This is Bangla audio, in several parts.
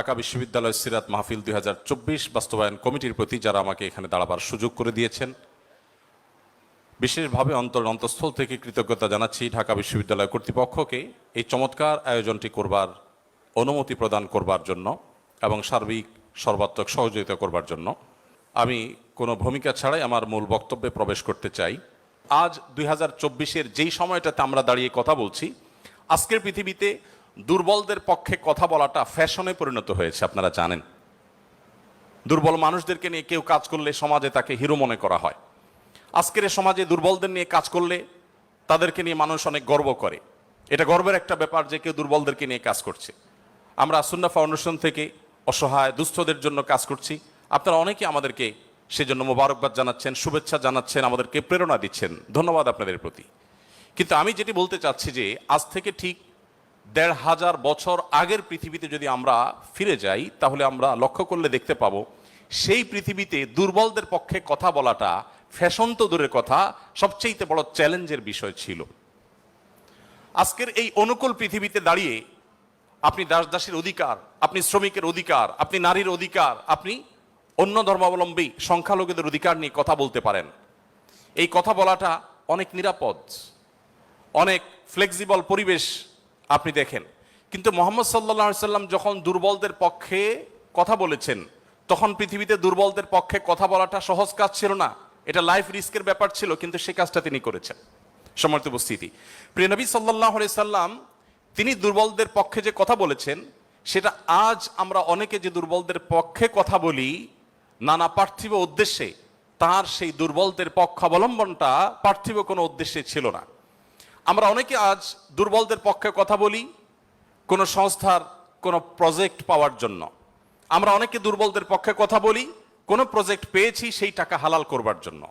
ঢাকা বিশ্ববিদ্যালয় সিরাত মাহফিল 2024 বাস্তবায়ন কমিটির প্রতি যারা আমাকে এখানে দাঁড়াবার সুযোগ করে দিয়েছেন, বিশেষভাবে অন্তঃস্থল থেকে কৃতজ্ঞতা জানাচ্ছি ঢাকা বিশ্ববিদ্যালয় কর্তৃপক্ষকে এই চমৎকার আয়োজনটি করবার অনুমতি প্রদান করবার জন্য এবং সার্বিক সর্বাত্মক সহযোগিতা করবার জন্য। আমি কোনো ভূমিকা ছাড়াই আমার মূল বক্তব্যে প্রবেশ করতে চাই। আজ 2024-এর যেই সময়টাতে আমরা দাঁড়িয়ে কথা বলছি, আজকের পৃথিবীতে দুর্বলদের পক্ষে কথা বলাটা ফ্যাশনে পরিণত হয়েছে। আপনারা জানেন, দুর্বল মানুষদেরকে নিয়ে কেউ কাজ করলে সমাজে তাকে হিরো মনে করা হয়। আজকের সমাজে দুর্বলদের নিয়ে কাজ করলে তাদেরকে নিয়ে মানুষ অনেক গর্ব করে। এটা গর্বের একটা ব্যাপার যে কেউ দুর্বলদেরকে নিয়ে কাজ করছে। আমরা সুন্নাহ ফাউন্ডেশন থেকে অসহায় দুস্থদের জন্য কাজ করছি। আপনারা অনেকে আমাদেরকে সেজন্য মোবারকবাদ জানাচ্ছেন, শুভেচ্ছা জানাচ্ছেন, আমাদেরকে প্রেরণা দিচ্ছেন। ধন্যবাদ আপনাদের প্রতি। কিন্তু আমি যেটি বলতে চাচ্ছি যে আজ থেকে ঠিক ১৫০০ বছর আগের পৃথিবীতে যদি আমরা ফিরে যাই, তাহলে আমরা লক্ষ্য করলে দেখতে পাবো সেই পৃথিবীতে দুর্বলদের পক্ষে কথা বলাটা ফ্যাশন তো দূরের কথা, সবচেয়ে বড় চ্যালেঞ্জের বিষয় ছিল। আজকের এই অনুকূল পৃথিবীতে দাঁড়িয়ে আপনি দাস দাসীর অধিকার, আপনি শ্রমিকের অধিকার, আপনি নারীর অধিকার, আপনি অন্য ধর্মাবলম্বী সংখ্যালঘুদের অধিকার নিয়ে কথা বলতে পারেন। এই কথা বলাটা অনেক নিরাপদ, অনেক ফ্লেক্সিবল পরিবেশ আপনি দেখেন। কিন্তু মুহাম্মদ সাল্লাল্লাহু আলাইহি সাল্লাম যখন দুর্বলদের পক্ষে কথা বলেছেন, তখন পৃথিবীতে দুর্বলদের পক্ষে কথা বলাটা সহজ কাজ ছিল না। এটা লাইফ রিস্কের ব্যাপার ছিল, কিন্তু সে কাজটা তিনি করেছেন। সম্মানিত উপস্থিতি, প্রিয় নবী সাল্লাল্লাহু আলাইহি সাল্লাম তিনি দুর্বলদের পক্ষে যে কথা বলেছেন, সেটা আজ আমরা অনেকে যে দুর্বলদের পক্ষে কথা বলি নানা পার্থিব উদ্দেশ্যে, তার সেই দুর্বলদের পক্ষ অবলম্বনটা পার্থিব কোনো উদ্দেশ্যে ছিল না। আমরা অনেকে আজ দুর্বলদের পক্ষে কথা বলি কোনো সংস্থার কোনো প্রজেক্ট পাওয়ার জন্য। আমরা অনেকে দুর্বলদের পক্ষে কথা বলি কোনো প্রজেক্ট পেয়েছি সেই টাকা হালাল করবার জন্য।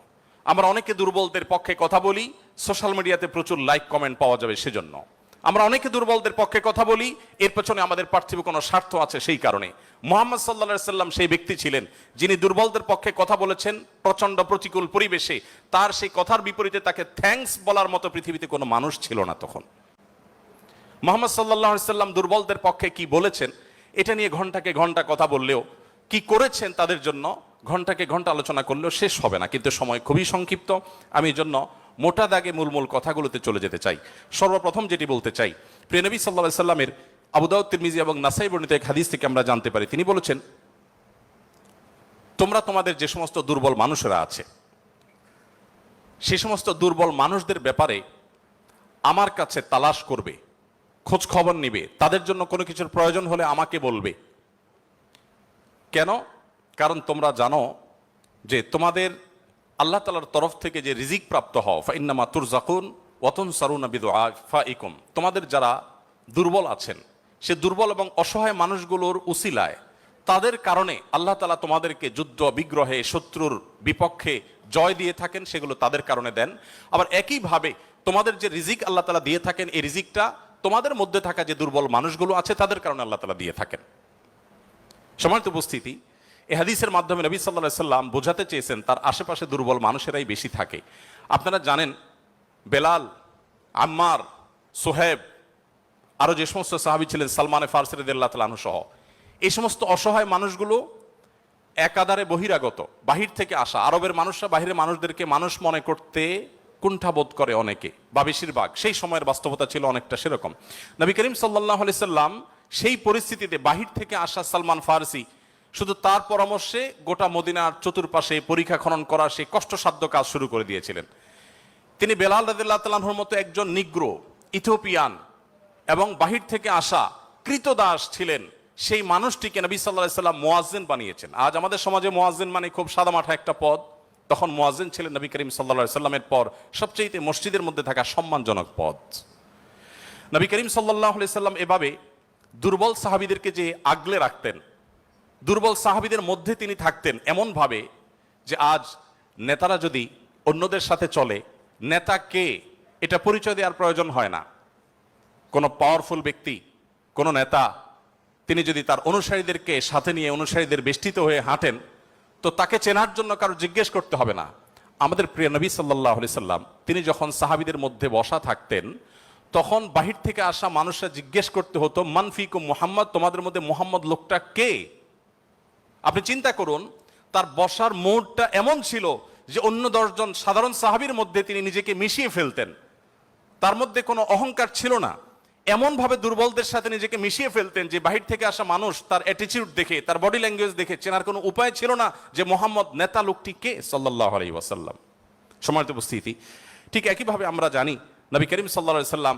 আমরা অনেকে দুর্বলদের পক্ষে কথা বলি সোশ্যাল মিডিয়াতে প্রচুর লাইক কমেন্ট পাওয়া যাবে সেজন্য। আমরা অনেকে দুর্বলদের পক্ষে কথা বলি এর পেছনে আমাদের পার্থিব কোনো স্বার্থ আছে সেই কারণে। মুহাম্মদ সাল্লাল্লাহু আলাইহি সাল্লাম সেই ব্যক্তি ছিলেন যিনি দুর্বলদের পক্ষে কথা বলেছেন প্রচন্ড প্রতিকূল পরিবেশে। তার সেই কথার বিপরীতে তাকে থ্যাঙ্কস বলার মতো পৃথিবীতে কোনো মানুষ ছিল না তখন। মুহাম্মদ সাল্লাল্লাহু আলাইহি সাল্লাম দুর্বলদের পক্ষে কি বলেছেন এটা নিয়ে ঘন্টাকে ঘন্টা কথা বললেও, কি করেছেন তাদের জন্য ঘন্টাকে ঘন্টা আলোচনা করলেও শেষ হবে না। কিন্তু সময় খুবই সংক্ষিপ্ত, আমি এই জন্য মোটা দাগে মূল কথাগুলোতে চলে যেতে চাই। সর্বপ্রথম যেটি বলতে চাই, প্রিয় নবী সাল্লাল্লাহু আলাইহি সাল্লামের আবু দাউদ, তিরমিজি এবং নাসাই বর্ণিত এক হাদিস থেকে আমরা জানতে পারি, তিনি বলেছেন, তোমরা তোমাদের যে সমস্ত দুর্বল মানুষেরা আছে সেই সমস্ত দুর্বল মানুষদের ব্যাপারে আমার কাছে তালাশ করবে, খোঁজ খবর নিবে, তাদের জন্য কোনো কিছুর প্রয়োজন হলে আমাকে বলবে। কেন? কারণ তোমরা জানো যে তোমাদের আল্লাহ তাআলার তরফ থেকে যে রিজিক প্রাপ্ত হও, ফাইন্নামা তুরজাকুন ওয়া তুনসারুনা বিদুআফাইকুম, তোমাদের যারা দুর্বল আছেন সে দুর্বল এবং অসহায় মানুষগুলোর উসিলায়, তাদের কারণে আল্লাহ তাআলা তোমাদেরকে যুদ্ধ বিগ্রহে শত্রুর বিপক্ষে জয় দিয়ে থাকেন, সেগুলো তাদের কারণে দেন। আবার একইভাবে তোমাদের যে রিজিক আল্লাহ তাআলা দিয়ে থাকেন, এই রিজিকটা তোমাদের মধ্যে থাকা যে দুর্বল মানুষগুলো আছে তাদের কারণে আল্লাহ তাআলা দিয়ে থাকেন। সম্মানিত উপস্থিতি, এই হাদিসের মাধ্যমে নবী সাল্লাল্লাহু আলাইহি সাল্লাম বোঝাতে চেয়েছেন তার আশেপাশে দুর্বল মানুষেরাই বেশি থাকে। আপনারা জানেন বেলাল, আম্মার, সোহেব, আরো যে সমস্ত সাহাবী ছিলেন, সালমান ফারসি রাদিয়াল্লাহু তাআলা আনহু সহ, এই সমস্ত অসহায় মানুষগুলো একাধারে বহিরাগত, বাহির থেকে আসা। আরবের মানুষরা বাহিরের মানুষদেরকে মানুষ মনে করতে কুণ্ঠাবোধ করে অনেকে, বা বেশিরভাগ। সেই সময়ের বাস্তবতা ছিল অনেকটা সেরকম। নবী করিম সাল্লাল্লাহু আলাইহি সাল্লাম সেই পরিস্থিতিতে বাহির থেকে আসা সালমান ফারসি শুধু তার পরামর্শে গোটা মদিনার চতুর্পাশে পরীক্ষা খনন করা সেই কষ্টসাধ্য কাজ শুরু করে দিয়েছিলেন। তিনি বেলাল রাদিয়াল্লাহু তাআলা আনহুর মতো একজন নিগ্রো, ইথিওপিয়ান এবং বাহির থেকে আসা কৃতদাস ছিলেন, সেই মানুষটিকে নবী সাল্লাল্লাহু আলাইহি সাল্লাম মুয়াজ্জিন বানিয়েছেন। আজ আমাদের সমাজে মুয়াজ্জিন মানে খুব সাদামাঠা একটা পদ, তখন মুয়াজ্জিন ছিলেন নবী করিম সাল্লাল্লাহু আলাইহি সাল্লামের পর সবচেয়ে মসজিদের মধ্যে থাকা সম্মানজনক পদ। নবী করিম সাল্লাল্লাহু আলাইহি সাল্লাম এভাবে দুর্বল সাহাবীদেরকে যে আগলে রাখতেন, দুর্বল সাহাবীদের মধ্যে তিনি থাকতেন এমন ভাবে যে আজ নেতারা যদি অন্যদের সাথে চলে, নেতা কে এটা পরিচয় দেওয়ার প্রয়োজন হয় না। কোনো পাওয়ারফুল ব্যক্তি, কোনো নেতা, তিনি যদি তার অনুসারীদেরকে সাথে নিয়ে অনুসারীদের বেষ্টিত হয়ে হাঁটেন, তো তাকে চেনার জন্য কারো জিজ্ঞেস করতে হবে না। আমাদের প্রিয় নবী সাল্লাল্লাহু আলাইহি সাল্লাম তিনি যখন সাহাবীদের মধ্যে বসা থাকতেন, তখন বাহির থেকে আসা মানুষরা জিজ্ঞেস করতে হতো মানফিকুম মুহাম্মদ, তোমাদের মধ্যে মুহাম্মদ লোকটা কে? আপনি চিন্তা করুন, তার বসার মোড়টা এমন ছিল যে অন্য 10 জন সাধারণ সাহাবীর মধ্যে তিনি নিজেকে মিশিয়ে ফেলতেন। তার মধ্যে কোনো অহংকার ছিল না, এমন ভাবে দুর্বলদের সাথে নিজেকে মিশিয়ে ফেলতেন যে বাহির থেকে আসা মানুষ তার অ্যাটিটিউড দেখে, তার বডি ল্যাঙ্গুয়েজ দেখে চেনার কোনো উপায় ছিল না যে মোহাম্মদ নেতা লোকটি কে, সাল্লাল্লাহু আলাইহি ওয়াসাল্লাম। সম্মানিত উপস্থিতি, ঠিক একইভাবে আমরা জানি নবী করিম সাল্লাল্লাহু আলাইহি সাল্লাম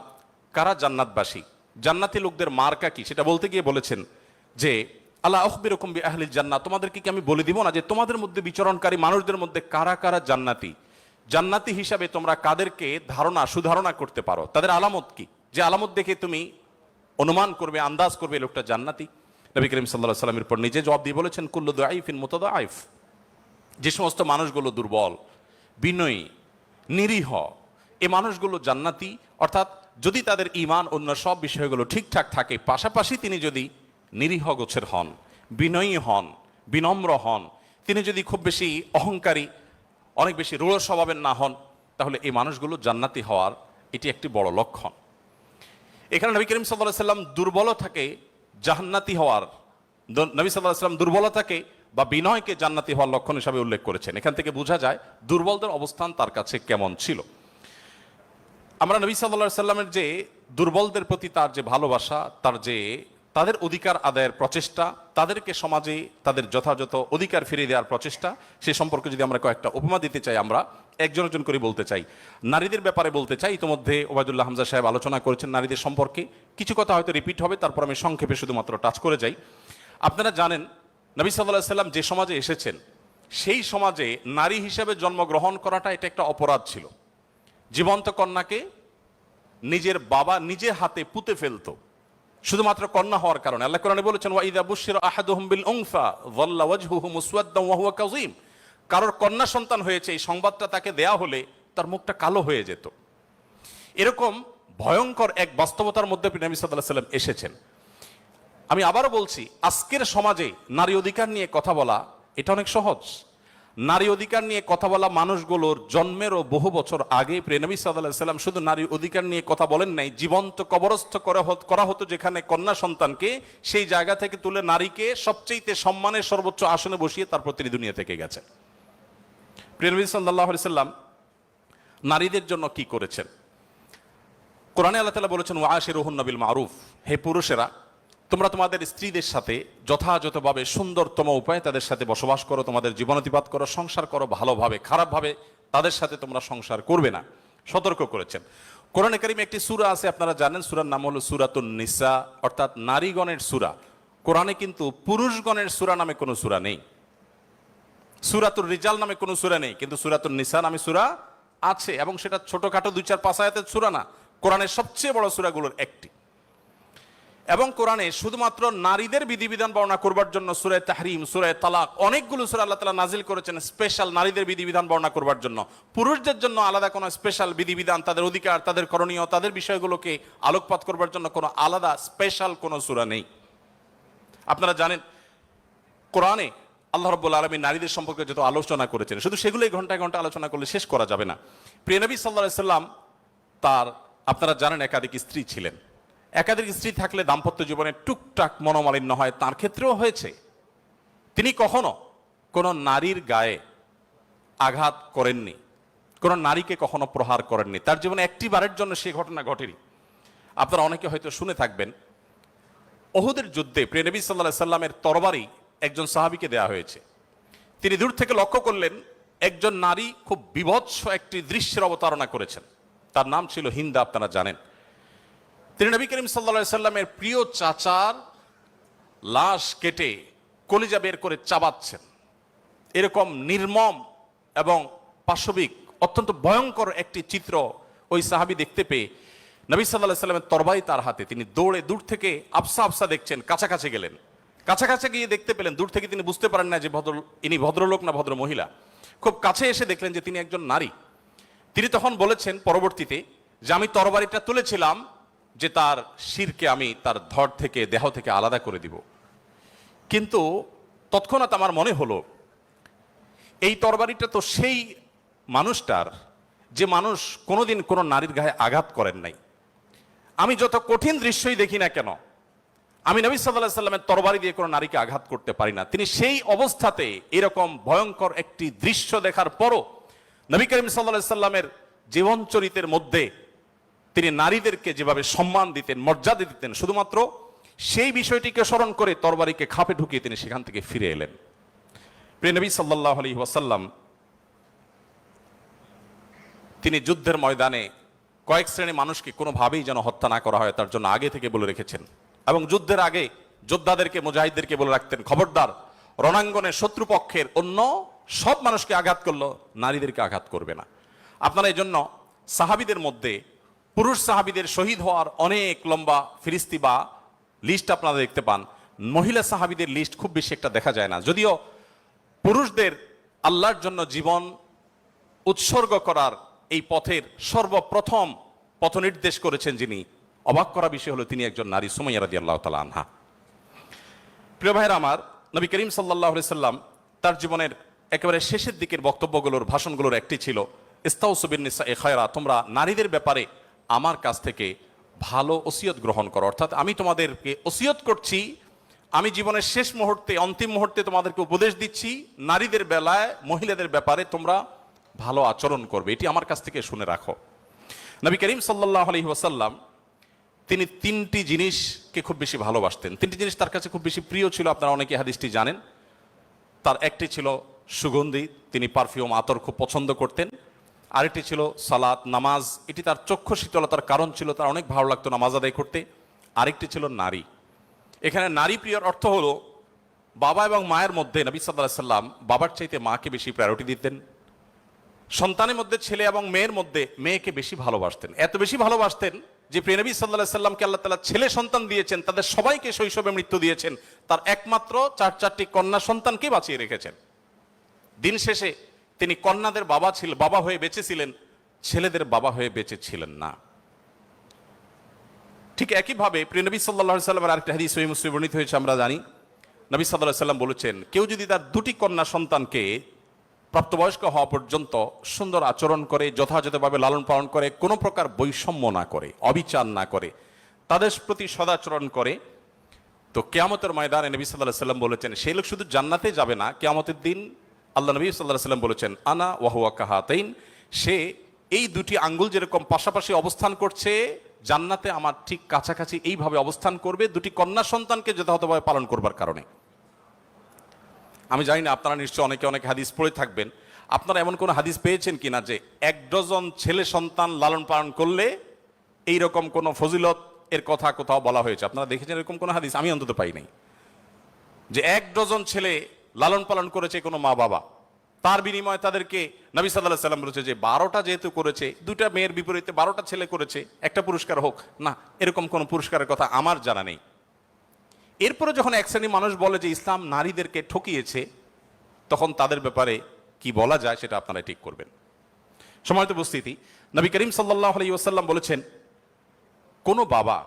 কারা জান্নাতবাসী, জান্নাতি লোকদের মার্কা কি, সেটা বলতে গিয়ে বলেছেন যে আলা আখবিরুকুম বিআহলিল জান্নাহ, তোমাদেরকে কি আমি বলে দিব না যে তোমাদের মধ্যে বিচরণকারী মানুষদের মধ্যে কারা কারা জান্নাতি, জান্নাতি হিসাবে তোমরা কাদেরকে সুধারণা করতে পারো, তাদের আলামত কি, যে আলামত দেখে তুমি অনুমান করবে, আন্দাজ করবে লোকটা জান্নাতি। নবী করিম সাল্লাল্লাহু আলাইহি সাল্লামের পর নিজে জবাব দিয়ে বলেছেন কুল্লু দাঈফিন মুতাদাঈফ, যে সমস্ত মানুষগুলো দুর্বল, বিনয়ী, নিরীহ, এই মানুষগুলো জান্নাতি। অর্থাৎ যদি তাদের ঈমান অন্য সব বিষয়গুলো ঠিকঠাক থাকে, পাশাপাশি তিনি যদি নিরীহ গোছের হন, বিনয়ী হন, বিনম্র হন, তিনি যদি খুব বেশি অহংকারী, অনেক বেশি রূঢ় স্বভাবের না হন, তাহলে এই মানুষগুলো জান্নাতি হওয়ার এটি একটি বড় লক্ষণ। এখানে নবী করিম সাল্লাল্লাহু আলাইহি সাল্লাম দুর্বলতাকে জান্নাতি হওয়ার, নবী সাল্লাল্লাহু আলাইহি সাল্লাম দুর্বলতাকে বা বিনয়কে জান্নাতি হওয়ার লক্ষণ হিসাবে উল্লেখ করেছেন। এখান থেকে বোঝা যায় দুর্বলদের অবস্থান তার কাছে কেমন ছিল। আমরা নবী সাল্লাল্লাহু আলাইহি সাল্লামের যে দুর্বলদের প্রতি তার যে ভালোবাসা, তার যে তাদের অধিকার আদায়ের প্রচেষ্টা, তাদেরকে সমাজে তাদের যথাযথ অধিকার ফিরিয়ে দেওয়ার প্রচেষ্টা, সে সম্পর্কে যদি আমরা কয়েকটা উপমা দিতে চাই, আমরা একজন একজন করে বলতে চাই। নারীদের ব্যাপারে বলতে চাই, ইতিমধ্যে ওবায়দুল্লাহ হামজা সাহেব আলোচনা করেছেন নারীদের সম্পর্কে, কিছু কথা হয়তো রিপিট হবে, তারপর আমি সংক্ষেপে শুধুমাত্র টাচ করে যাই। আপনারা জানেন নবী সাল্লাল্লাহু আলাইহি সাল্লাম যে সমাজে এসেছেন, সেই সমাজে নারী হিসেবে জন্মগ্রহণ করাটা এটা একটা অপরাধ ছিল। জীবন্ত কন্যাকে নিজের বাবা নিজে হাতে পুঁতে ফেলতো শুধুমাত্র কন্যা হওয়ার কারণে। আল্লাহ কোরআনে বলেছেন ওয়া ইযা বুশিরা আহাদুহুম বিল উনসা যাল্লা ওয়াজহুহু মুসওয়াদ্দান ওয়া হুয়া কাযীম, কারোর কন্যা সন্তান হয়েছে এই সংবাদটা তাকে দেয়া হলে তার মুখটা কালো হয়ে যেত। এরকম ভয়ঙ্কর এক বাস্তবতার মধ্যে নবী সাল্লাল্লাহু আলাইহি সাল্লাম এসেছেন। আমি আবারও বলছি, আজকের সমাজে নারী অধিকার নিয়ে কথা বলা এটা অনেক সহজ। নারী অধিকার নিয়ে কথা বলা মানুষগুলোর জন্মেরও বহু বছর আগে নবী সাল্লাল্লাহু আলাইহি সাল্লাম শুধু নারী অধিকার নিয়ে কথা বলেন নাই, জীবন্ত কবরস্থ করা হতো যেখানে কন্যা সন্তানকে, সেই জায়গা থেকে তুলে নারীকে সবচেয়ে সম্মানের সর্বোচ্চ আসনে বসিয়ে তারপর তিনি দুনিয়া থেকে গেছেন। নবী সাল্লাল্লাহু আলাইহি সাল্লাম নারীদের জন্য কি করেছেন? কোরআনে আল্লাহ তাআলা বলেছেন ওয়াশিরুহুন্না বিল মারুফ, হে পুরুষেরা তোমরা তোমাদের স্ত্রীদের সাথে যথাযথভাবে সুন্দরতম উপায়ে তাদের সাথে বসবাস করো, তোমাদের জীবনাতিপাত করো, সংসার করো ভালোভাবে, খারাপভাবে তাদের সাথে তোমরা সংসার করবে না, সতর্ক করেছেন। কোরআনে কারিমে একটি সূরা আছে, আপনারা জানেন, সূরার নাম হলো সূরাতুন নিসা, অর্থাৎ নারীগণের সূরা। কোরআনে কিন্তু পুরুষগণের সূরা নামে কোনো সূরা নেই, সূরাতুর রিজাল নামে কোনো সূরা নেই, কিন্তু সূরাতুন নিসা নামে সূরা আছে, এবং সেটা ছোটখাটো 2-4-5 আয়াতের সূরা না, কোরআনের সবচেয়ে বড় সূরাগুলোর একটি। এবং কোরআনে শুধুমাত্র নারীদের বিধিবিধান বর্ণনা করবার জন্য সূরা তাহরিম, সূরা তালাক, অনেকগুলো সূরা আল্লাহ তাআলা নাজিল করেছেন স্পেশাল নারীদের বিধিবিধান বর্ণনা করবার জন্য। পুরুষদের জন্য আলাদা কোনো স্পেশাল বিধিবিধান, তাদের অধিকার, তাদের করণীয়, তাদের বিষয়গুলোকে আলোকপাত করবার জন্য কোনো আলাদা স্পেশাল কোনো সূরা নেই। আপনারা জানেন কোরআনে আল্লাহ রাব্বুল আলামিন নারীদের সম্পর্কে যত আলোচনা করেছেন, শুধু সেগুলোই ঘন্টায় ঘন্টা আলোচনা করলে শেষ করা যাবে না। প্রিয় নবী সাল্লাল্লাহু আলাইহি সাল্লাম তার, আপনারা জানেন, একাধিক স্ত্রী ছিলেন। একাধিক স্ত্রী থাকলে দাম্পত্য জীবনে টুকটাক মনোমালিন্য হয়, তার ক্ষেত্রেও হয়েছে। তিনি কখনো কোনো নারীর গায়ে আঘাত করেননি, কোনো নারীকে কখনো প্রহার করেননি, তার জীবনে একটি বারের জন্য সেই ঘটনা ঘটেনি। আপনারা অনেকে হয়তো শুনে থাকবেন, উহুদের যুদ্ধে প্রিয় নবী সাল্লাল্লাহু আলাইহি সাল্লামের তরবারি একজন সাহাবীকে দেয়া হয়েছে। তিনি দূর থেকে লক্ষ্য করলেন একজন নারী খুব বিভৎস একটি দৃশ্যের অবতারণা করেছেন, তার নাম ছিল হিন্দা, আপনারা জানেন। তিনি নবী করিম সাল্লাল্লাহু আলাইহি সাল্লামের প্রিয় চাচার লাশ কেটে কলিজা বের করে চাবাচ্ছেন। এরকম নির্মম এবং পাশবিক অত্যন্ত ভয়ঙ্কর একটি চিত্র ওই সাহাবী দেখতে পেয়ে নবী সাল্লাল্লাহু আলাইহি সাল্লামের তরবারি তার হাতে, তিনি দৌড়ে দূর থেকে আফসা আফসা দেখছেন, কাছাকাছি গেলেন। কাছাকাছি গিয়ে দেখতে পেলেন, দূর থেকে তিনি বুঝতে পারেন না যে ইনি ভদ্রলোক না ভদ্র মহিলা। খুব কাছে এসে দেখলেন যে তিনি একজন নারী। তিনি তখন বলেছেন পরবর্তীতে যে আমি তরবারিটা তুলেছিলাম যে তার শিরকে আমি তার ধর থেকে, দেহ থেকে আলাদা করে দিব, কিন্তু তৎক্ষণাৎ আমার মনে হলো এই তরবারিটা তো সেই মানুষটার যে মানুষ কোনোদিন কোনো নারীর গায়ে আঘাত করেন নাই, আমি যত কঠিন দৃশ্যই দেখি না কেন, আমি নবী সাল্লাল্লাহু আলাইহি সাল্লামের তরবারি দিয়ে কোনো নারীকে আঘাত করতে পারি না। তিনি সেই অবস্থাতে এরকম ভয়ঙ্কর একটি দৃশ্য দেখার পরও নবী করিম সাল্লাল্লাহু আলাইহি সাল্লামের জীবন চরিত্রের মধ্যে তিনি নারীদেরকে যেভাবে সম্মান দিতেন, মর্যাদা দিতেন, শুধুমাত্র সেই বিষয়টিকে স্মরণ করে তরবারিকে খাপে ঢুকিয়ে তিনি সেখান থেকে ফিরে এলেন। প্রিয় নবী সাল্লাল্লাহু আলাইহি ওয়াসাল্লাম তিনি যুদ্ধের ময়দানে কয়েক শ্রেণী মানুষকে কোনোভাবেই যেন হত্যা না করা হয় তার জন্য আগে থেকে বলে রেখেছেন, এবং যুদ্ধের আগে যোদ্ধাদেরকে, মুজাহিদদেরকে বলে রাখতেন, খবরদার রণাঙ্গনে শত্রুপক্ষের অন্য সব মানুষকে আঘাত করলো, নারীদেরকে আঘাত করবে না। আপনারা এই জন্য সাহাবীদের মধ্যে পুরুষ সাহাবীদের শহীদ হওয়ার অনেক লম্বা ফিরিস্তি বা লিস্ট আপনারা দেখতে পান, মহিলা সাহাবীদের লিস্ট খুব বেশি একটা দেখা যায় না। যদিও পুরুষদের আল্লাহর জন্য জীবন উৎসর্গ করার এই পথের সর্বপ্রথম পথ নির্দেশ করেছেন যিনি, অবাক করা বিষয় হলো তিনি একজন নারী, সুমাইয়া রাদিয়াল্লাহু তাআলা আনহা। প্রিয় ভাইরা আমার, নবী করিম সাল্লাল্লাহু আলাইহি সাল্লাম তার জীবনের একেবারে শেষের দিকের বক্তব্যগুলোর, ভাষণগুলোর একটি ছিল ইস্তাউসু বিন নিসাই খায়রা, তোমরা নারীদের ব্যাপারে আমার কাছ থেকে ভালো ওসিয়ত গ্রহণ করো। অর্থাৎ আমি তোমাদেরকে ওসিয়ত করছি, আমি জীবনের শেষ মুহূর্তে, অন্তিম মুহূর্তে তোমাদেরকে উপদেশ দিচ্ছি, নারীদের বেলায়, মহিলাদের ব্যাপারে তোমরা ভালো আচরণ করবে, এটি আমার কাছ থেকে শুনে রাখো। নবী করিম সাল্লাল্লাহু আলাইহি ওয়াসাল্লাম তিনি তিনটি জিনিসকে খুব বেশি ভালোবাসতেন, তিনটি জিনিস তার কাছে খুব বেশি প্রিয় ছিল। আপনারা অনেকে হাদিসটি জানেন। তার একটি ছিল সুগন্ধি, তিনি পারফিউম, আতর খুব পছন্দ করতেন। আরেকটি ছিল সালাত, নামাজ, এটি তার চক্ষু শীতলতার কারণ ছিল, তার অনেক ভালো লাগতো নামাজ আদায় করতে। আরেকটি ছিল নারী। এখানে নারী প্রিয়র অর্থ হলো বাবা এবং মায়ের মধ্যে নবী সাল্লাল্লাহু আলাইহি সাল্লাম বাবার চাইতে মাকে বেশি প্রায়োরিটি দিতেন। সন্তানের মধ্যে ছেলে এবং মেয়ের মধ্যে মেয়েকে বেশি ভালোবাসতেন, এত বেশি ভালোবাসতেন যে প্রিয় নবী সাল্লাল্লাহু আলাইহি সাল্লামকে আল্লাহ তাআলা ছেলে সন্তান দিয়েছেন, তাদের সবাইকে শৈশবে মৃত্যু দিয়েছেন, তার একমাত্র চারটি কন্যা সন্তানকে বাঁচিয়ে রেখেছেন। দিন শেষে তিনি কন্যাদের বাবা হয়ে বেঁচে ছিলেন, ছেলেদের বাবা হয়ে বেঁচে ছিলেন না। ঠিক একইভাবে প্রিয় নবী সাল্লাল্লাহু আলাইহি সাল্লামের আরেকটা হাদিস সহিহ মুসলিমে বর্ণিত হয়েছে, আমরা জানি নবী সাল্লাল্লাহু আলাইহি সাল্লাম বলেছেন, কেউ যদি তার দুটি কন্যা সন্তানকে প্রাপ্তবয়স্ক হওয়া পর্যন্ত সুন্দর আচরণ করে, যথাযথভাবে লালন পালন করে, কোনো প্রকার বৈষম্য না করে, অবিচার না করে, তাদের প্রতি সদাচরণ করে, তো কিয়ামতের ময়দানে নবী সাল্লাল্লাহু আলাইহি সাল্লাম বলেছেন সেই লোক শুধু জান্নাতে যাবে না, কিয়ামতের দিন আল্লাহ নবী সাল্লাল্লাহু আলাইহি সাল্লাম বলেছেন আনা ওয়া হুয়া কাহাতাইন, সে এই দুটি আঙ্গুল যেরকম পাশাপাশি অবস্থান করছে জান্নাতে আমার ঠিক কাছাকাছি এইভাবে অবস্থান করবে, দুটি কন্যা সন্তানকে যথাযথভাবে পালন করবার কারণে। আমি জানি না আপনারা নিশ্চয় অনেকে অনেক হাদিস পড়ে থাকবেন, আপনারা এমন কোন হাদিস পেয়েছেন কিনা যে 1 ডজন ছেলে সন্তান লালন পালন করলে এইরকম কোন ফজিলত এর কথা কোথাও বলা হয়েছে? আপনারা দেখেছেন এরকম কোন হাদিস? আমি অন্তত পাই নাই যে 1 ডজন ছেলে লালন পালন করেছে কোনো মা বাবা, তার বিনিময়ে তাদেরকে নবী সাল্লাল্লাহু আলাইহি সাল্লাম বলেছে যে 12টা যেহেতু করেছে, দুটা মেয়ের বিপরীতে 12টা ছেলে করেছে, একটা পুরস্কার হোক না, এরকম কোন পুরস্কারের কথা আমার জানা নেই। এরপরে যখন এক শ্রেণী মানুষ বলে যে ইসলাম নারীদেরকে ঠকিয়েছে, তখন তাদের ব্যাপারে কি বলা যায় সেটা আপনারা ঠিক করবেন। সম্মানিত উপস্থিতি, নবী করিম সাল্লাল্লাহু আলাইহি ওয়াসাল্লাম বলেছেন, কোনো বাবা,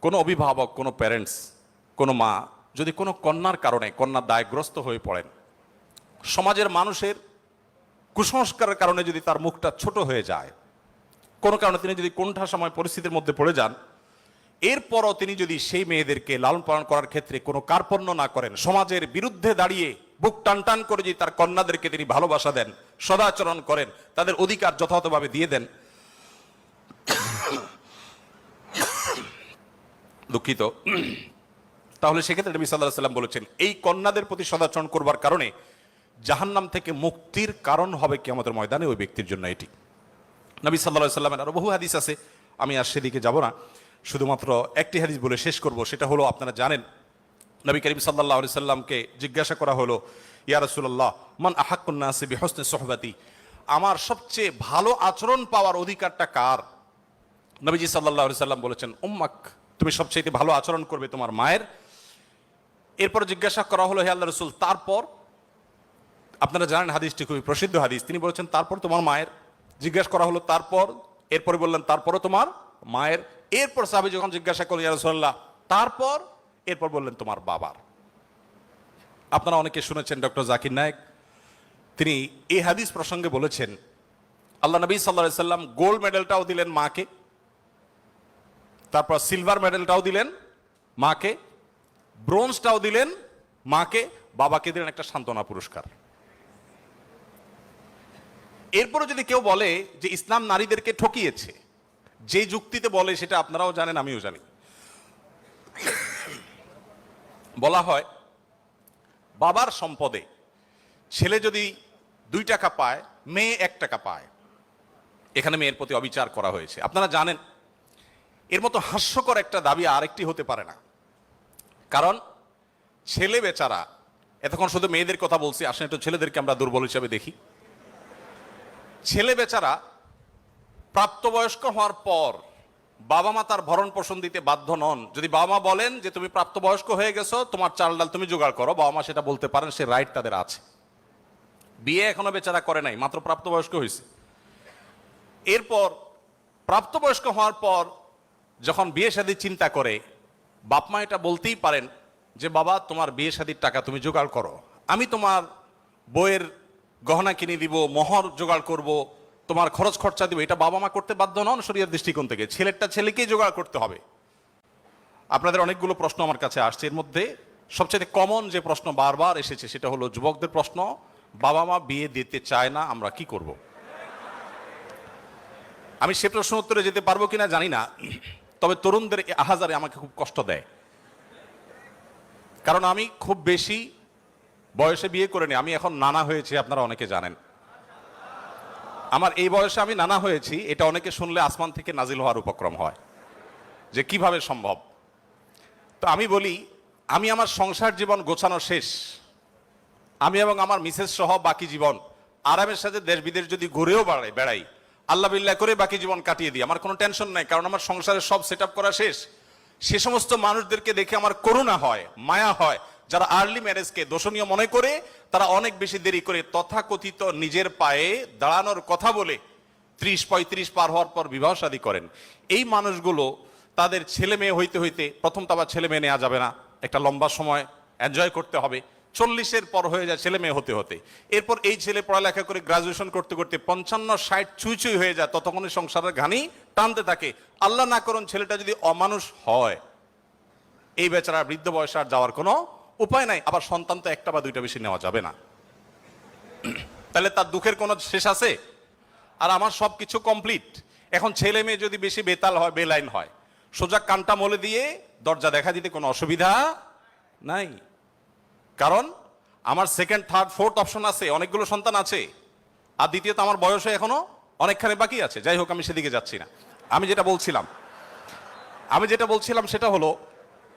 কোনো অভিভাবক, কোনো প্যারেন্টস, কোনো মা যদি কোনো কন্যার কারণে কন্যা দায়গ্রস্ত হয়ে পড়েন, সমাজের মানুষের কুসংস্কারের কারণে যদি তার মুখটা ছোট হয়ে যায়, কোনো কারণে তিনি যদি কোণঠা সময় পরিস্থিতির মধ্যে পড়ে যান, এরপরও তিনি যদি সেই মেয়েদেরকে লালন পালন করার ক্ষেত্রে কোনো কার্পণ্য না করেন, সমাজের বিরুদ্ধে দাঁড়িয়ে বুক টান টান করে যদি তার কন্যাদেরকে তিনি ভালোবাসা দেন, সদাচরণ করেন, তাদের অধিকার যথাযথভাবে দিয়ে দেন, দুঃখিত, তাহলে সেক্ষেত্রে নবী সাল্লাল্লাহু আলাইহি সাল্লাম বলেছেন এই কন্যাদের প্রতি সদাচরণ করবার কারণে জাহান্নাম থেকে মুক্তির কারণ হবে কিয়ামতের ময়দানে ওই ব্যক্তির জন্য। এটি নবী সাল্লাল্লাহু আলাইহি সাল্লামের আরো বহু হাদিস আছে, আমি আর সেদিকে যাব না, শুধুমাত্র একটি হাদিস বলে শেষ করব। সেটা হলো, আপনারা জানেন নবী করিম সাল্লাল্লাহু আলাইহি সাল্লামকে জিজ্ঞাসা করা হলো, ইয়া রাসূলুল্লাহ মান আহাক্কুন নাসি বিহুসনি সুহবাতি, আমার সবচেয়ে ভালো আচরণ পাওয়ার অধিকারটা কার? নবীজি সাল্লাল্লাহু আলাইহি সাল্লাম বলেছেন উম্মাক, তুমি সবচেয়ে ভালো আচরণ করবে তোমার মায়ের। এরপর জিজ্ঞাসা করা হলো, হে আল্লাহর রাসূল তারপর? আপনারা জানেন হাদিসটি খুবই প্রসিদ্ধ হাদিস, তিনি বলেছেন তারপর তোমার মায়ের। জিজ্ঞাসা করা হলো তারপর, এরপরে বললেন তারপরও তোমার মায়ের। এরপর সাহাবী যখন জিজ্ঞাসা করলেন ইয়া রাসূলুল্লাহ তারপর, এরপর বললেন তোমার বাবার। আপনারা অনেকে শুনেছেন ডক্টর জাকির নায়েক, তিনি এই হাদিস প্রসঙ্গে বলেছেন আল্লাহ নবী সাল্লাল্লাহু আলাইহি সাল্লাম গোল্ড মেডেলটাও দিলেন মাকে, তারপর সিলভার মেডেলটাও দিলেন মাকে, ব্রোঞ্জটাও দিলেন মাকে, বাবাকে দিলেন একটা সান্ত্বনা পুরস্কার। এরপরে যদি কেউ বলে যে ইসলাম নারীদেরকে ঠকিয়েছে, যে যুক্তিতে বলে সেটা আপনারাও জানেন আমিও জানি। বলা হয় বাবার সম্পদে ছেলে যদি 2 টাকা পায়, মেয়ে 1 টাকা পায়, এখানে মেয়ের প্রতি অবিচার করা হয়েছে। আপনারা জানেন এর মতো হাস্যকর একটা দাবি আরেকটি হতে পারে না। কারণ ছেলে বেচারা, এতক্ষণ শুধু মেয়েদের কথা বলছি, আসেন একটু ছেলেদেরকে আমরা দুর্বল হিসাবে দেখি। ছেলে বেচারা প্রাপ্তবয়স্ক হওয়ার পর বাবা মা তার ভরণ পোষণ দিতে বাধ্য নন। যদি বাবা মা বলেন যে তুমি প্রাপ্তবয়স্ক হয়ে গেছো, তোমার চাল ডাল তুমি জোগাড় করো, বাবা মা সেটা বলতে পারেন, সে রাইট তাদের আছে। বিয়ে এখনো বেচারা করে নাই, মাত্র প্রাপ্তবয়স্ক হয়েছে। এরপর প্রাপ্তবয়স্ক হওয়ার পর যখন বিয়ে শাদী চিন্তা করে, বাপ মা এটা বলতেই পারেন যে বাবা তোমার বিয়ে শাদীর টাকা তুমি জোগাড় করো, আমি তোমার বইয়ের গহনা কিনে দিব, মোহর জোগাড় করব, তোমার খরচ খরচা দিব। এটা বাবা মা করতে বাধ্য নন শরীয়তের দৃষ্টিকোণ থেকে, ছেলেরটা ছেলেকেই জোগাড় করতে হবে। আপনাদের অনেকগুলো প্রশ্ন আমার কাছে আসছে, এর মধ্যে সবচেয়ে কমন যে প্রশ্ন বারবার এসেছে সেটা হলো যুবকদের প্রশ্ন, বাবা মা বিয়ে দিতে চায় না, আমরা কি করব? আমি সে প্রশ্ন উত্তরে যেতে পারবো কিনা জানি না, তবে তরুণদের আহাজারে আমাকে খুব কষ্ট দেয়। কারণ আমি খুব বেশি বয়সে বিয়ে করিনি, আমি এখন নানা হয়েছি, আপনারা অনেকে জানেন। আমার এই বয়সে আমি নানা হয়েছি, এটা অনেকে শুনলে আসমান থেকে নাজিল হওয়ার উপক্রম হয় যে কিভাবে সম্ভব। তো আমি বলি, আমি আমার সংসার জীবন গোছানো শেষ, আমি এবং আমার মিসেস সহ বাকি জীবন আরামের সাথে দেশ বিদেশ যদি ঘুরেও বেড়াই, আল্লাহ বিল্লাহ করে বাকি জীবন কাটিয়ে দিই, আমার কোনো টেনশন নাই, কারণ আমার সংসারের সব সেট আপ করা শেষ। সে সমস্ত মানুষদেরকে দেখে আমার করুণা হয়, মায়া হয়, যারা আর্লি ম্যারেজকে দোষণীয় মনে করে, তারা অনেক বেশি দেরি করে তথাকথিত নিজের পায়ে দাঁড়ানোর কথা বলে 30-35 পার হওয়ার পর বিবাহ শাদী করেন। এই মানুষগুলো তাদের ছেলে মেয়ে হইতে হইতে, প্রথম তো আবার ছেলে মেয়ে নেওয়া যাবে না, একটা লম্বা সময় এনজয় করতে হবে, 40-এর পর হয়ে যায় ছেলে মেয়ে হতে হতে। এরপর এই ছেলে পড়ালেখা করে গ্রাজুয়েশন করতে করতে 55-60 চুই হয়ে যায়, ততক্ষণে সংসারের ঘানি টানতে থাকে। আল্লাহ না করুন ছেলেটা যদি অমানুষ হয়, এই বেচারা বৃদ্ধ বয়সে আর যাওয়ার কোনো উপায় নাই। আবার সন্তান তো 1টা বা 2টা বেশি নেওয়া যাবে না, তাহলে তার দুঃখের কোনো শেষ আছে? আর আমার সবকিছু কমপ্লিট। এখন ছেলে মেয়ে যদি বেশি বেতাল হয়, বেলাইন হয়, সোজা কানটা মলে দিয়ে দরজা দেখা দিতে কোনো অসুবিধা নাই। কারণ আমার 2nd, 3rd, 4th অপশন আছে, অনেকগুলো সন্তান আছে। আর দ্বিতীয়ত আমার বয়সে এখনো অনেকখানি বাকি আছে। যাই হোক, আমি সেদিকে যাচ্ছি না। আমি যেটা বলছিলাম সেটা হলো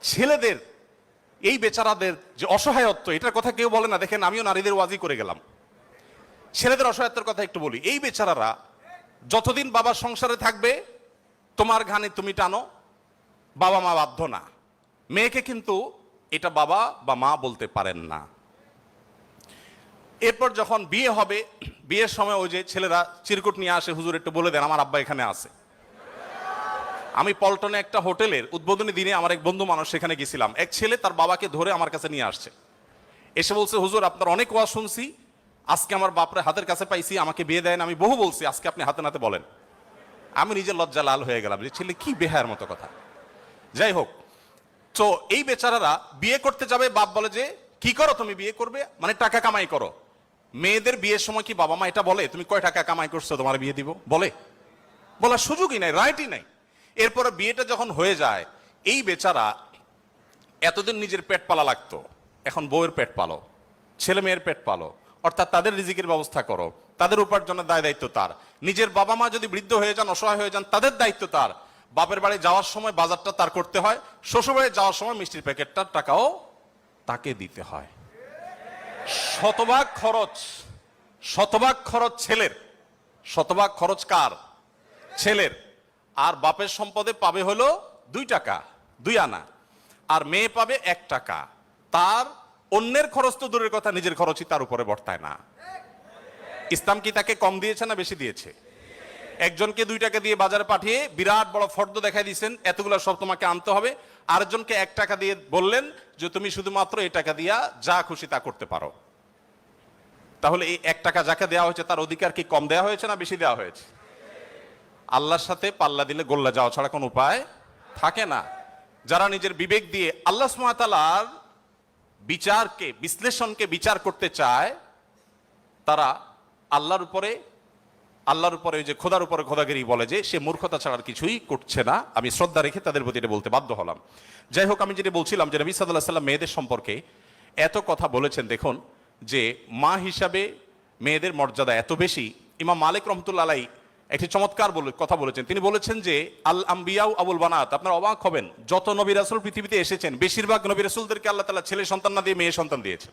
ছেলেদের এই বেচারাদের যে অসহায়ত্ব, এটার কথা কেউ বলে না। দেখেন, আমিও নারীদের ওয়াজি করে গেলাম, ছেলেদের অসহায়ত্বের কথা একটু বলি। এই বেচারারা যতদিন বাবার সংসারে থাকবে, তোমার ঘানি তুমি টানো, বাবা মা বাধ্য না। মেয়েকে কিন্তু এটা বাবা বা মা বলতে পারেন না। এরপর যখন বিয়ে হবে, বিয়ের সময় ওই যে ছেলেরা চিরকুট নিয়ে আসে, হুজুর একটু বলে দেন আমার আব্বা এখানে আছে। আমি পল্টনে একটা হোটেলের উদ্বোধনী দিনে আমার এক বন্ধু মানুষ সেখানে গেছিলাম, এক ছেলে তার বাবাকে ধরে আমার কাছে নিয়ে আসছে, এসে বলছে হুজুর আপনার অনেক ওয়াজ শুনছি, আজকে আমার বাপরে হাতের কাছে পাইছি, আমাকে বিয়ে দেন, আমি বহু বলছি, আজকে আপনি হাতে নাতে বলেন। আমি নিজের লজ্জা লাল হয়ে গেলাম যে ছেলে কি বেহায়ার মতো কথা। যাই হোক, তো এই বেচারারা বিয়ে করতে যাবে, বাপ বলে যে কি করো তুমি, বিয়ে করবে মানে টাকা কামাই করো। মেয়েদের বিয়ের সময় কি বাবা মা এটা বলে তুমি কয় টাকা কামাই করছো তোমার বিয়ে দিব? বলার সুযোগই নাই, রাইটই নাই। এরপরে বিয়েটা যখন হয়ে যায়, এই বেচারা এতদিন নিজের পেট পালা লাগতো, এখন বউয়ের পেট পালো, ছেলে মেয়ের পেট পালো, অর্থাৎ তাদের রিজিকের ব্যবস্থা করো, তাদের উপার্জনের দায় দায়িত্ব তার। নিজের বাবা মা যদি বৃদ্ধ হয়ে যান, অসহায় হয়ে যান, তাদের দায়িত্ব তার। বাপের বাড়ি যাওয়ার সময় বাজারটা তার করতে হয়, শ্বশুর বাড়ি যাওয়ার সময় মিষ্টির প্যাকেটটার টাকাও তাকে দিতে হয়। শতভাগ খরচ ছেলের, শতভাগ খরচ কার? ছেলের। আর বাপের সম্পদে পাবে হলো 2 টাকা, 2 আনা, আর মেয়ে পাবে 1 টাকা। তার অন্যের খরচ তো দূরের কথা, নিজের খরচই তার উপরে বর্তায় না। ইসলাম কি তাকে কম দিয়েছে না বেশি দিয়েছে? একজনকে 2 টাকা দিয়ে বাজারে পাঠিয়ে বিরাট বড় ফর্দ দেখাই দিয়েছেন, এতগুলো সব তোমাকে আনতে হবে। আরেকজনকে 1 টাকা দিয়ে বললেন যে তুমি শুধুমাত্র এই টাকা দিয়া যা খুশি তা করতে পারো। তাহলে এই 1 টাকা যাকে দেওয়া হয়েছে তার অধিকার কি কম দেওয়া হয়েছে না বেশি দেওয়া হয়েছে? আল্লাহর সাথে পাল্লা দিলে গোল্লা যাওয়া ছাড়া কোনো উপায় থাকে না। যারা নিজের বিবেক দিয়ে আল্লাহ সুবহানাহু ওয়া তাআলার বিচারকে, বিশ্লেষণকে বিচার করতে চায়, তারা আল্লাহর উপরে ওই যে খোদার উপরে খোদাগিরি বলে, যে সে মূর্খতা ছাড়া আর কিছুই করছে না। আমি শ্রদ্ধা রেখে তাদের প্রতি এটা বলতে বাধ্য হলাম। যাই হোক, আমি যেটা বলছিলাম যে নবী সাল্লাল্লাহু আলাইহি ওয়াসাল্লাম মেয়েদের সম্পর্কে এত কথা বলেছেন। দেখুন যে মা হিসাবে মেয়েদের মর্যাদা এত বেশি। ইমাম মালিক রহমতুল্লাহ আলাইহি একটি চমৎকার কথা বলেছেন। তিনি বলেছেন যে আল আম্বিয়াউ আবুল বানাত, আপনারা অবাক হবেন, যত নবী রাসূল পৃথিবীতে এসেছেন বেশিরভাগ নবী রাসূলদেরকে আল্লাহ তাআলা ছেলে সন্তান না দিয়ে মেয়ে সন্তান দিয়েছেন।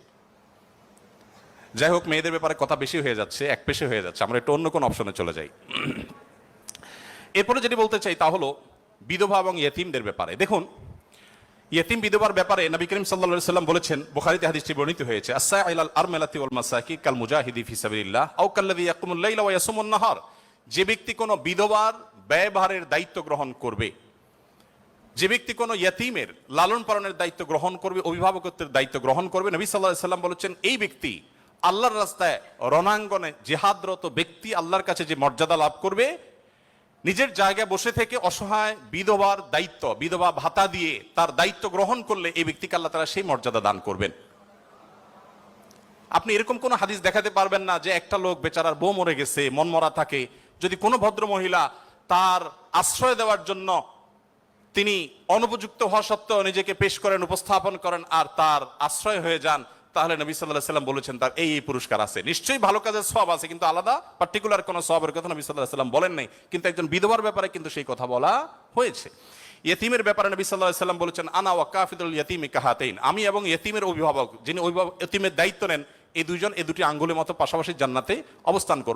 যাই হোক, মেয়েদের ব্যাপারে কথা বেশি হয়ে যাচ্ছে, এক পেশে হয়ে যাচ্ছে, আমরা একটু অন্য কোন অপশনে চলে যাই। এরপরে যেটি বলতে চাই তা হলো বিধবা এবং ইয়েতিমদের ব্যাপারে। দেখুন, ইয়েতিম বিধবার ব্যাপারে নবী করিম সাল্লাল্লাহু আলাইহি ওয়াসাল্লাম বলেছেন, বুখারীতে হাদিসটি বর্ণিত হয়েছে, আস-সাইলাল আরমালাতি ওয়াল মাসাকি কাল মুজাহিদি ফি সাবিলিল্লাহ আও কাল্লাযী ইয়াকুমুল লাইলা ওয়া ইয়াসুমুন নাহার। যে ব্যক্তি কোনো বিধবার ব্যয়ভারের দায়িত্ব গ্রহণ করবে, যে ব্যক্তি কোনো ইয়েতিমের লালন পালনের দায়িত্ব গ্রহণ করবে, অভিভাবকত্বের দায়িত্ব গ্রহণ করবে, নবী সাল্লাল্লাহু আলাইহি ওয়াসাল্লাম বলেছেন এই ব্যক্তি আল্লাহর রাস্তায় রণাঙ্গনে জিহাদরত ব্যক্তি আল্লাহর কাছে যে মর্যাদা লাভ করবে, নিজের জায়গায় বসে থেকে অসহায় বিধবার দায়িত্ব, বিধবা ভাতা দিয়ে তার দায়িত্ব গ্রহণ করলে এই ব্যক্তিকে আল্লাহ তাআলা সেই মর্যাদা দান করবেন। আপনি এরকম কোন হাদিস দেখাতে পারবেন না যে একটা লোক বেচারার বউ মরে গেছে, মন মরা থাকে, যদি কোনো ভদ্র মহিলা তার আশ্রয় দেওয়ার জন্য তিনি অনুপযুক্ত হওয়া সত্ত্বেও নিজেকে পেশ করেন, উপস্থাপন করেন, আর তার আশ্রয় হয়ে যান, তাহলে নবী সাল্লাল্লাহু আলাইহি ওয়াসাল্লাম বলেছেন তার এই পুরস্কার আছে। নিশ্চয়ই ভালো কাজের সওয়াব আছে, কিন্তু আলাদা পার্টিকুলার কোনো সওয়াবের কথা নবী সাল্লাল্লাহু আলাইহি ওয়াসাল্লাম বলেন নাই। কিন্তু একজন বিধবার ব্যাপারে কিন্তু সেই কথা বলা হয়েছে। ইয়েতিমের ব্যাপারে নবী সাল্লাল্লাহু আলাইহি ওয়াসাল্লাম বলেছেন, আনা ওয়া কাফিদুল ইয়াতিমি কাহাতাইন, আমি এবং ইয়েতিমের অভিভাবক, যিনি ইয়েতিমের দায়িত্ব নেন, এই দুইজন এই দুটি আঙ্গুলের মতো পাশাপাশি জান্নাতে অবস্থান করবে।